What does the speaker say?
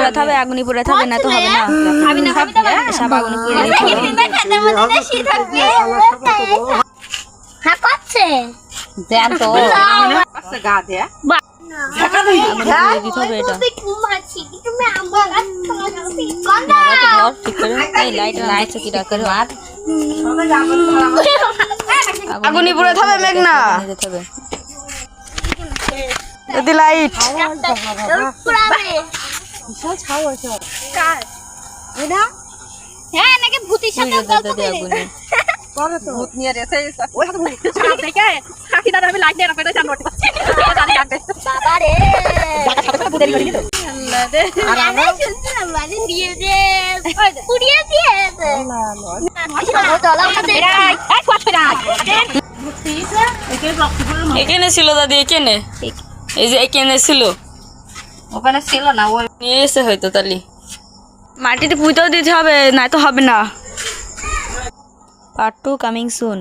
পোড়াতে হবে, আগুনি পোড়াতে হবে, না তো হবে না। সব আগুনি পোড়াতে হবে। হ্যাঁ করছে দেন তো গা দেয়া আগুনি পুড়িয়ে দিতে হবে এটা। ধর ঠিক করে, এই লাইট লাইটছে কি রাখে মার আগুনি পোড়াতে হবে, মেঘনা দিতে হবে। এদি লাইট হ্যাঁ নাকি ভূতির সাথে গল্প করে আগুনি ভূত নিয়ে রেছে ওই তো সাপ দেখে কাকি দাদা আমি লাইট দিয়ে রাখতে চান ওটা জানি কাটবে বাবা রে ভূতের করে দিত আর আমরা শুনছিলাম মানে দিয়ে দে পুড়িয়ে দিয়ে দে চলো আমাদের এই কোয়াট পেরা এখানে ছিল দাদি, এখানে এই যে এখানে ছিল, ওখানে ছিল না ওই নিয়ে এসে হয়তো তালি মাটিতে পুঁতেও দিতে হবে, না তো হবে না। Part 2 coming soon.